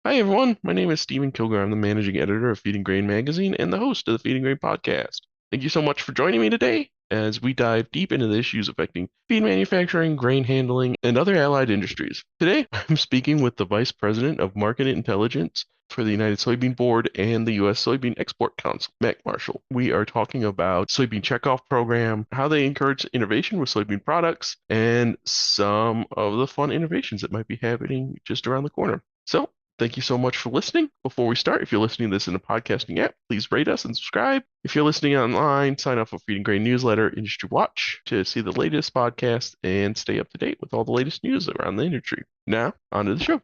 Hi everyone, my name is Stephen Kilgore. I'm the managing editor of Feed and Grain magazine and the host of the Feed and Grain podcast. Thank you so much for joining me today as we dive deep into the issues affecting feed manufacturing, grain handling, and other allied industries. Today, I'm speaking with the Vice President of Market Intelligence for the United Soybean Board and the U.S. Soybean Export Council, Mac Marshall. We are talking about soybean checkoff program, how they encourage innovation with soybean products, and some of the fun innovations that might be happening just around the corner. So, thank you so much for listening. Before we start, if you're listening to this in a podcasting app, please rate us and subscribe. If you're listening online, sign up for Feed and Grain newsletter Industry Watch to see the latest podcast and stay up to date with all the latest news around the industry. Now, on to the show.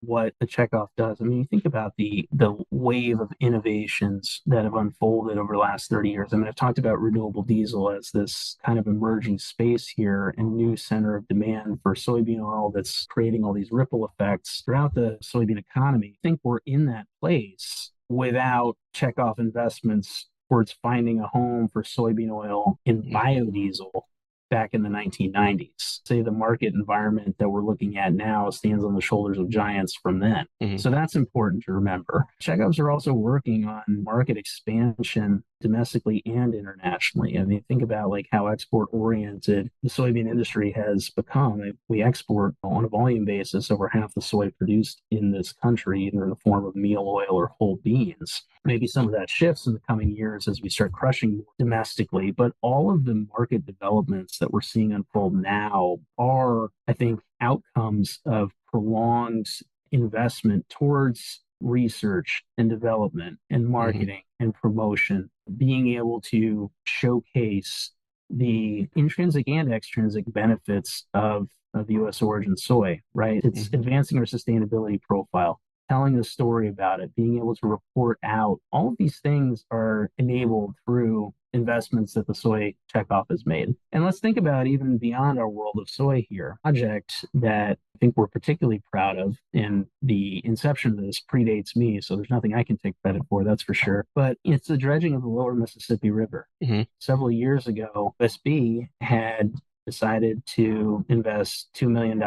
What the checkoff does. I mean, you think about the wave of innovations that have unfolded over the last 30 years. I mean, I've talked about renewable diesel as this kind of emerging space here and new center of demand for soybean oil that's creating all these ripple effects throughout the soybean economy. I think we're in that place without checkoff investments towards finding a home for soybean oil in biodiesel back in the 1990s. Say the market environment that we're looking at now stands on the shoulders of giants from then. Mhm. So that's important to remember. Checkups are also working on market expansion domestically and internationally. I mean, think about like how export oriented the soybean industry has become. We export on a volume basis over half the soy produced in this country, either in the form of meal oil or whole beans. Maybe some of that shifts in the coming years as we start crushing more domestically, but all of the market developments that we're seeing unfold now are, I think, outcomes of prolonged investment towards research and development and Mhm. marketing and promotion, being able to showcase the intrinsic and extrinsic benefits of U.S. origin soy, right? It's Mhm. advancing our sustainability profile, telling the story about it, being able to report out. All of these things are enabled through investments that the soy checkoff has made. And let's think about even beyond our world of soy here. A project that I think we're particularly proud of, and the inception of this predates me, so there's nothing I can take credit for, that's for sure. But it's the dredging of the lower Mississippi River. Mhm. Several years ago, SB had decided to invest $2 million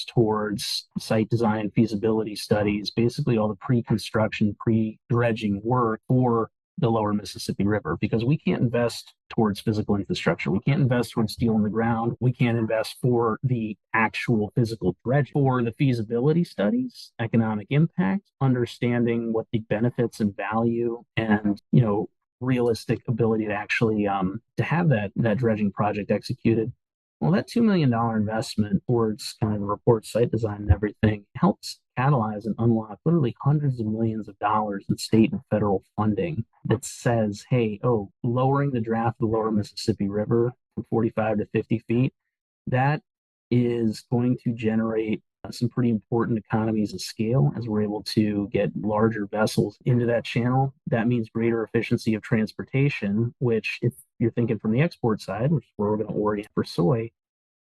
towards site design feasibility studies, basically all the pre-construction, pre-dredging work for the lower Mississippi River, because we can't invest towards physical infrastructure. We can't invest towards steel in the ground. We can't invest for the actual physical dredging. For the feasibility studies, economic impact, understanding what the benefits and value and, realistic ability to actually to have that dredging project executed. Well, that $2 million investment towards kind of report site design and everything helps catalyze and unlock literally hundreds of millions of dollars in state and federal funding that says, hey, lowering the draft of the lower Mississippi River from 45 to 50 feet, that is going to generate some pretty important economies of scale as we're able to get larger vessels into that channel. That means greater efficiency of transportation, which, if you're thinking from the export side, which is where we're going to orient for soy,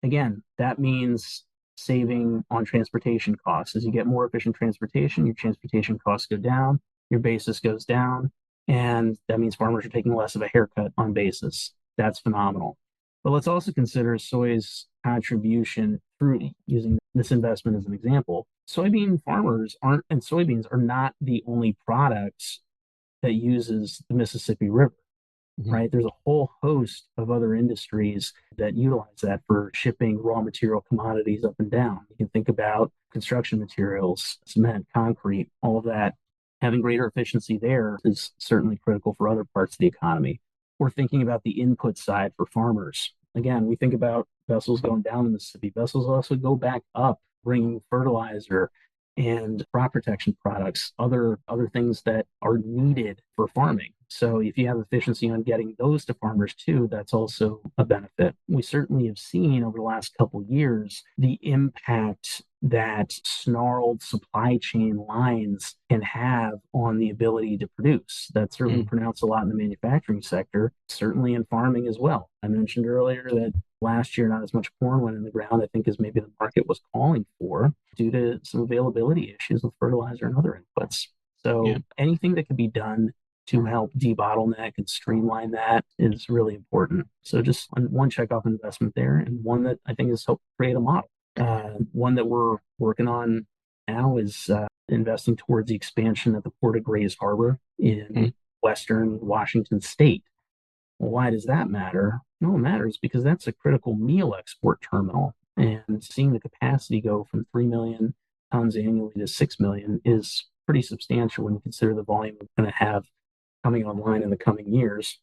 again, that means saving on transportation costs. As you get more efficient transportation, your transportation costs go down, your basis goes down, and that means farmers are taking less of a haircut on basis. That's phenomenal. But let's also consider soy's contribution through using this investment as an example. Soybean farmers aren't, and soybeans are not the only products that uses the Mississippi River, Mhm. right? There's a whole host of other industries that utilize that for shipping raw material commodities up and down. You can think about construction materials, cement, concrete, all of that. Having greater efficiency there is certainly critical for other parts of the economy. We're thinking about the input side for farmers. Again, we think about vessels going down the Mississippi. Vessels also go back up, bringing fertilizer and crop protection products, other things that are needed for farming. So if you have efficiency on getting those to farmers too, that's also a benefit. We certainly have seen over the last couple of years the impact that snarled supply chain lines can have on the ability to produce. That's certainly Mhm. pronounced a lot in the manufacturing sector, certainly in farming as well. I mentioned earlier that last year not as much corn went in the ground, I think, as maybe the market was calling for due to some availability issues with fertilizer and other inputs. Yeah. So anything that can be done to help debottleneck and streamline that is really important. So just one checkoff investment there, and one that I think has helped create a model. One that we're working on now is investing towards the expansion of the Port of Grays Harbor Mhm. in western Washington state. Well, why does that matter? No, it matters because that's a critical meal export terminal. And seeing the capacity go from 3 million tons annually to 6 million is pretty substantial when you consider the volume we're going to have coming online in the coming years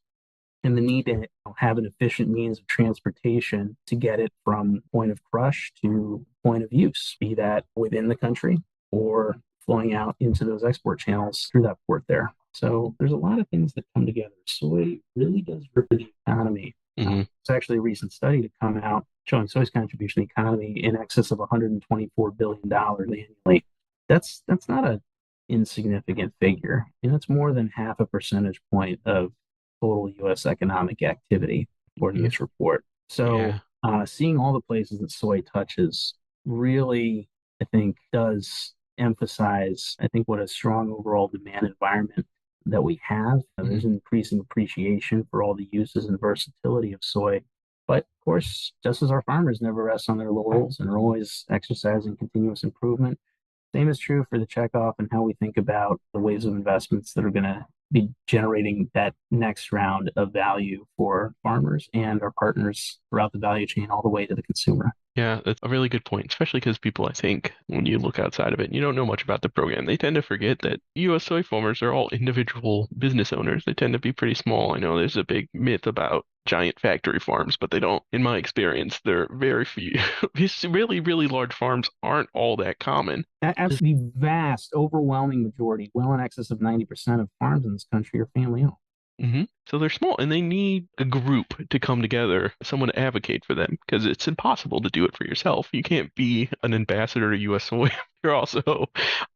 and the need to have an efficient means of transportation to get it from point of crush to point of use, be that within the country or flowing out into those export channels through that port there. So there's a lot of things that come together. Soy really does rip the economy. Mhm. It's actually a recent study to come out showing soy's contribution to the economy in excess of $124 billion annually. That's not a insignificant figure. And that's more than half a percentage point of total U.S. economic activity, according to Yeah. this report. So, Yeah. seeing all the places that soy touches really, I think, does emphasize, I think, what a strong overall demand environment that we have. Mhm. There's an increasing appreciation for all the uses and versatility of soy. But of course, just as our farmers never rest on their laurels and are always exercising continuous improvement, same is true for the checkoff and how we think about the waves of investments that are going to be generating that next round of value for farmers and our partners throughout the value chain all the way to the consumer. Yeah, that's a really good point, especially because people, I think, when you look outside of it, you don't know much about the program. They tend to forget that U.S. soy farmers are all individual business owners. They tend to be pretty small. I know there's a big myth about giant factory farms, but they don't, in my experience, they're very few. These really, really large farms aren't all that common. Absolutely vast, overwhelming majority, well in excess of 90% of farms in this country are family owned. So they're small and they need a group to come together, someone to advocate for them because it's impossible to do it for yourself. You can't be an ambassador to US soy. You're also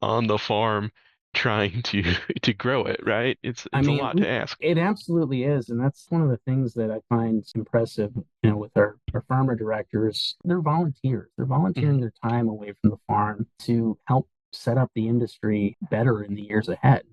on the farm trying to to grow it, right? It's I it's a mean, lot to ask. it absolutely is. And that's one of the things that I find impressive, with our farmer directors. They're volunteers. They're Mhm. volunteering their time away from the farm to help set up the industry better in the years ahead.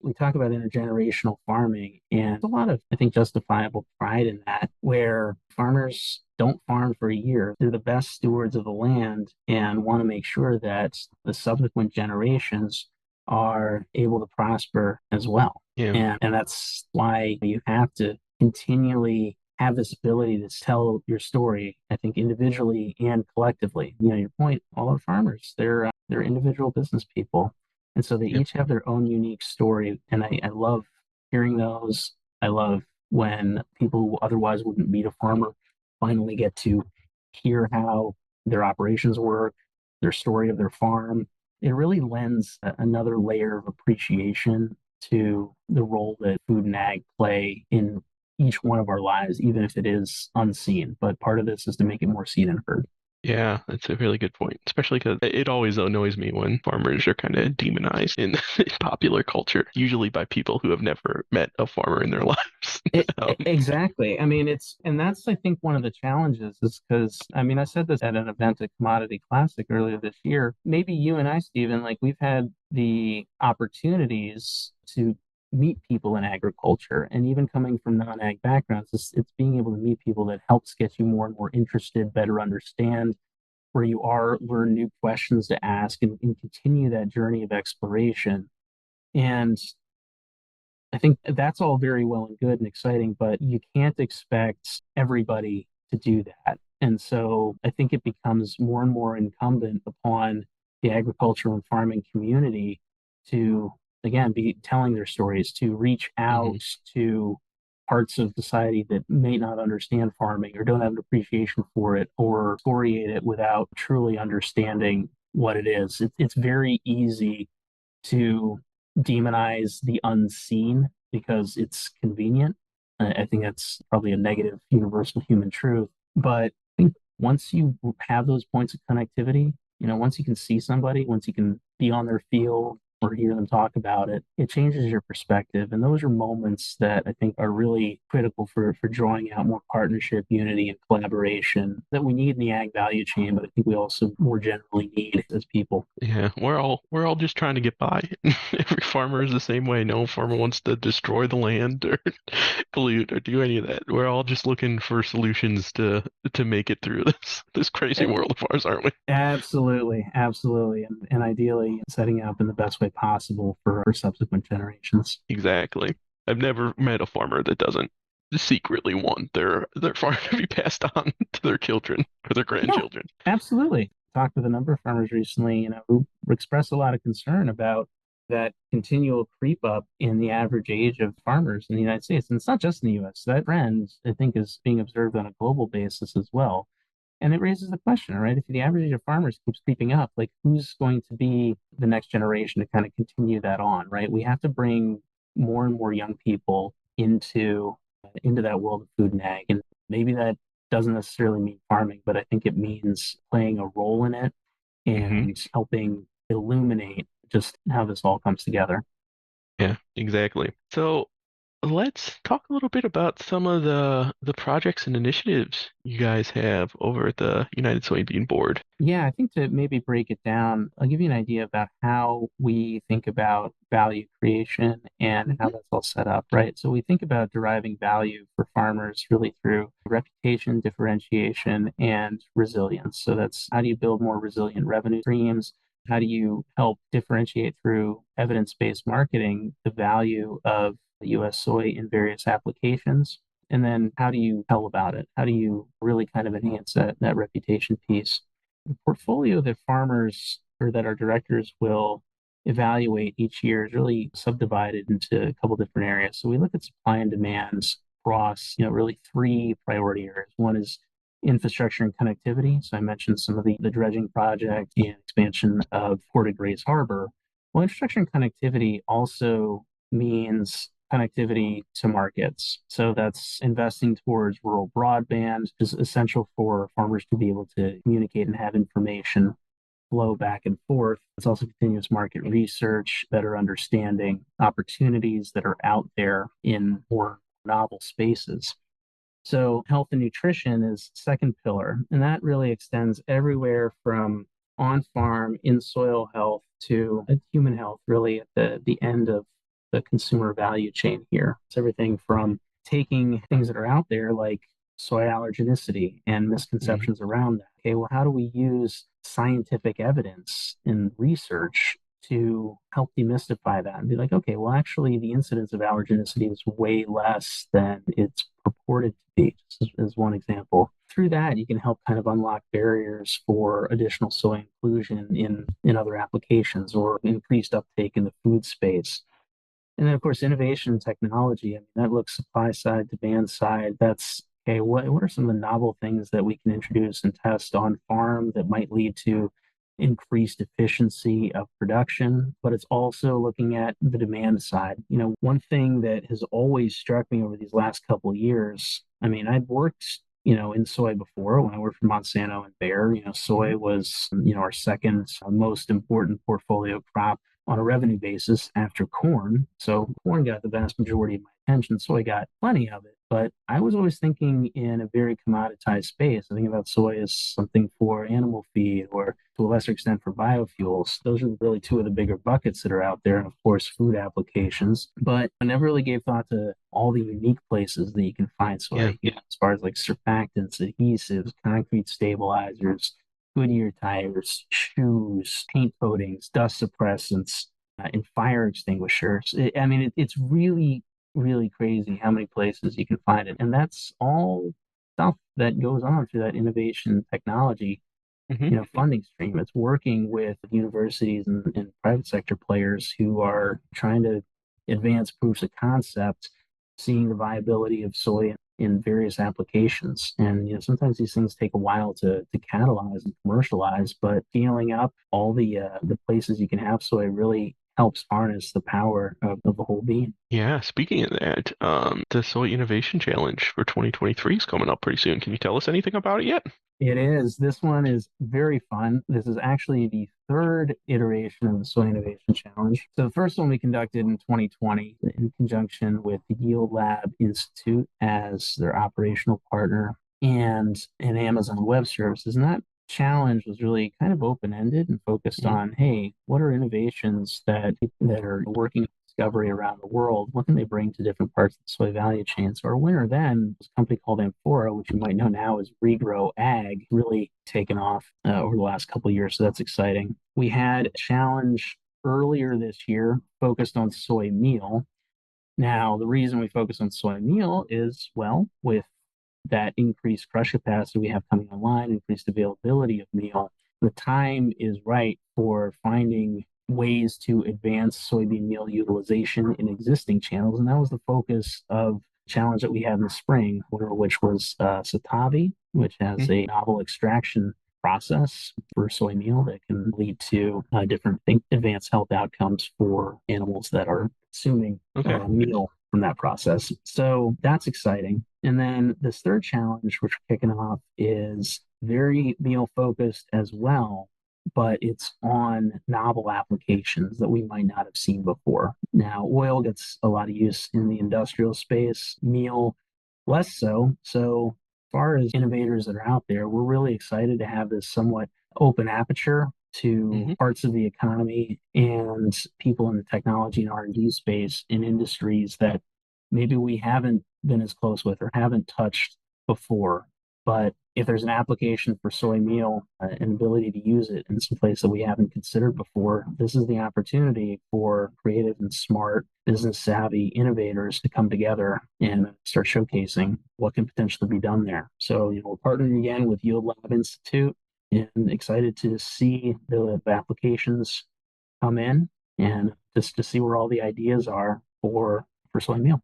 We talk about intergenerational farming, and a lot of, I think, justifiable pride in that, where farmers don't farm for a year. They're the best stewards of the land and want to make sure that the subsequent generations are able to prosper as well. Yeah. And that's why you have to continually have this ability to tell your story, I think, individually and collectively. Your point, all our farmers, they're individual business people, and so they Yep. each have their own unique story. And I love hearing those. I love when people who otherwise wouldn't meet a farmer finally get to hear how their operations work, their story of their farm. It really lends another layer of appreciation to the role that food and ag play in each one of our lives, even if it is unseen. But part of this is to make it more seen and heard. Yeah, that's a really good point, especially because it always annoys me when farmers are kind of demonized in, in popular culture, usually by people who have never met a farmer in their lives. Exactly. I mean, and that's, I think, one of the challenges is because, I mean, I said this at an event at Commodity Classic earlier this year. Maybe you and I, Stephen, like we've had the opportunities to meet people in agriculture, and even coming from non-ag backgrounds, it's being able to meet people that helps get you more and more interested, better understand where you are, learn new questions to ask, and continue that journey of exploration. And I think that's all very well and good and exciting, but you can't expect everybody to do that. And so I think it becomes more and more incumbent upon the agricultural and farming community to, again, be telling their stories, to reach Hmm. out to parts of society that may not understand farming or don't have an appreciation for it, or excoriate it without truly understanding what it is. It's very easy to demonize the unseen because it's convenient. I think that's probably a negative universal human truth. But I think once you have those points of connectivity, once you can see somebody, once you can be on their field, or hear them talk about it, it changes your perspective. And those are moments that I think are really critical for drawing out more partnership, unity, and collaboration that we need in the ag value chain, but I think we also more generally need as people. Yeah, we're all just trying to get by. Every farmer is the same way. No farmer wants to destroy the land or pollute or do any of that. We're all just looking for solutions to make it through this crazy world of ours, aren't we? Absolutely, absolutely. And ideally setting up in the best way possible for subsequent generations. Exactly. I've never met a farmer that doesn't secretly want their farm to be passed on to their children or their Yeah, grandchildren. absolutely. Talked with a number of farmers recently, who expressed a lot of concern about that continual creep up in the average age of farmers in the United States. And it's not just in the US. That trend, I think, is being observed on a global basis as well. And it raises the question, right? If the average age of farmers keeps creeping up, like who's going to be the next generation to kind of continue that on, right? We have to bring more and more young people into that world of food and ag. And maybe that doesn't necessarily mean farming, but I think it means playing a role in it Hmm. and helping illuminate just how this all comes together. Yeah, exactly. So let's talk a little bit about some of the projects and initiatives you guys have over at the United Soybean Board. Yeah, I think to maybe break it down, I'll give you an idea about how we think about value creation and how Hmm. that's all set up, right? So we think about deriving value for farmers really through reputation, differentiation, and resilience. So that's how do you build more resilient revenue streams? How do you help differentiate through evidence-based marketing the value of US soy in various applications? And then how do you tell about it? How do you really kind of enhance that reputation piece? The portfolio that farmers or that our directors will evaluate each year is really subdivided into a couple different areas. So we look at supply and demands across, really three priority areas. One is infrastructure and connectivity. So I mentioned some of the dredging project and expansion of Port of Grays Harbor. Well, infrastructure and connectivity also means connectivity to markets. So that's investing towards rural broadband, which is essential for farmers to be able to communicate and have information flow back and forth. It's also continuous market research, better understanding opportunities that are out there in more novel spaces. So health and nutrition is second pillar, and that really extends everywhere from on-farm in soil health to human health, really at the end of the consumer value chain here. It's everything from taking things that are out there like soy allergenicity and Hmm. misconceptions around that. Okay, well, how do we use scientific evidence and research to help demystify that and be like, okay, well, actually, the incidence of allergenicity is way less than it's purported to be, just as one example. Through that, you can help kind of unlock barriers for additional soy inclusion in other applications or increased uptake in the food space. And then, of course, innovation and technology. I mean, that looks supply side, demand side. That's okay. What are some of the novel things that we can introduce and test on farm that might lead to increased efficiency of production? But it's also looking at the demand side. One thing that has always struck me over these last couple of years. I mean, I'd worked, in soy before when I worked for Monsanto and Bayer. Soy was, our second most important portfolio crop on a revenue basis after corn. So corn got the vast majority of my attention. Soy got plenty of it. But I was always thinking in a very commoditized space. I think about soy as something for animal feed or to a lesser extent for biofuels. Those are really two of the bigger buckets that are out there. And of course, food applications. But I never really gave thought to all the unique places that you can find Yeah. soy, as far as like surfactants, adhesives, concrete stabilizers, Goodyear tires, shoes, paint coatings, dust suppressants, and fire extinguishers. I mean, it's really, really crazy how many places you can find it. And that's all stuff that goes on through that innovation technology, Hmm. funding stream. It's working with universities and private sector players who are trying to advance proofs of concept, seeing the viability of soy in various applications. And sometimes these things take a while to catalyze and commercialize, but scaling up all the places you can have soy really helps harness the power of the whole bean. Yeah, speaking of that, the Soy Innovation Challenge for 2023 is coming up pretty soon. Can you tell us anything about it yet? It is. This one is very fun. This is actually the third iteration of the Soy Innovation Challenge. So the first one we conducted in 2020 in conjunction with the Yield Lab Institute as their operational partner and Amazon Web Services. And that challenge was really kind of open-ended and focused Mhm. on, hey, what are innovations that are working discovery around the world? What can they bring to different parts of the soy value chain? So our winner then was a company called Amphora, which you might know now as Regrow Ag, really taken off over the last couple of years. So that's exciting. We had a challenge earlier this year focused on soy meal. Now, the reason we focus on soy meal is, well, with that increased crush capacity we have coming online, increased availability of meal, the time is right for finding ways to advance soybean meal utilization in existing channels. And that was the focus of the challenge that we had in the spring, which was Satavi, which has Mhm. a novel extraction process for soy meal that can lead to different advanced health outcomes for animals that are consuming Okay. meal from that process. So that's exciting. And then this third challenge, which we're kicking off, is very meal focused as well, but it's on novel applications that we might not have seen before. Now, oil gets a lot of use in the industrial space, meal less so. So, as far as innovators that are out there, we're really excited to have this somewhat open aperture to Hmm. parts of the economy and people in the technology and R&D space in industries that maybe we haven't been as close with or haven't touched before. But if there's an application for soy meal, an ability to use it in some place that we haven't considered before, this is the opportunity for creative and smart, business savvy innovators to come together and start showcasing what can potentially be done there. So, we're partnering again with Yield Lab Institute and excited to see the applications come in and just to see where all the ideas are for soy meal.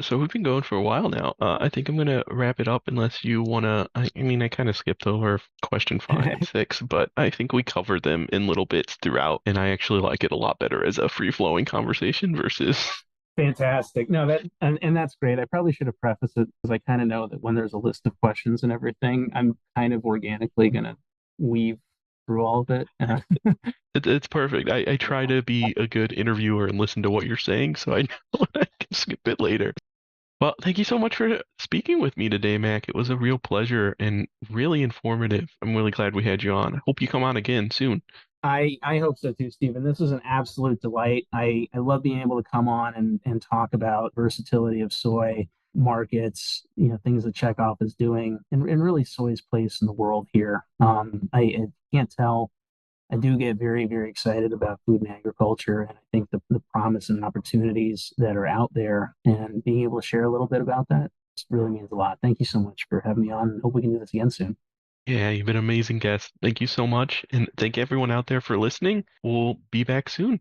So we've been going for a while now. I think I'm gonna wrap it up unless you wanna. I mean, I kind of skipped over question 5 and 6, but I think we covered them in little bits throughout, and I actually like it a lot better as a free-flowing conversation versus. Fantastic. No, and that's great. I probably should have prefaced it because I kind of know that when there's a list of questions and everything, I'm kind of organically gonna weave through all of it. It's perfect. I try to be a good interviewer and listen to what you're saying, so I know I can skip it later. Well, thank you so much for speaking with me today, Mac. It was a real pleasure and really informative. I'm really glad we had you on. I hope you come on again soon. I hope so too, Stephen. This was an absolute delight. I love being able to come on and talk about versatility of soy markets, things that checkoff is doing, and really soy's place in the world here. I can't tell. I do get very, very excited about food and agriculture, and I think the promise and opportunities that are out there, and being able to share a little bit about that really means a lot. Thank you so much for having me on, and hope we can do this again soon. Yeah, you've been an amazing guest. Thank you so much. And thank everyone out there for listening. We'll be back soon.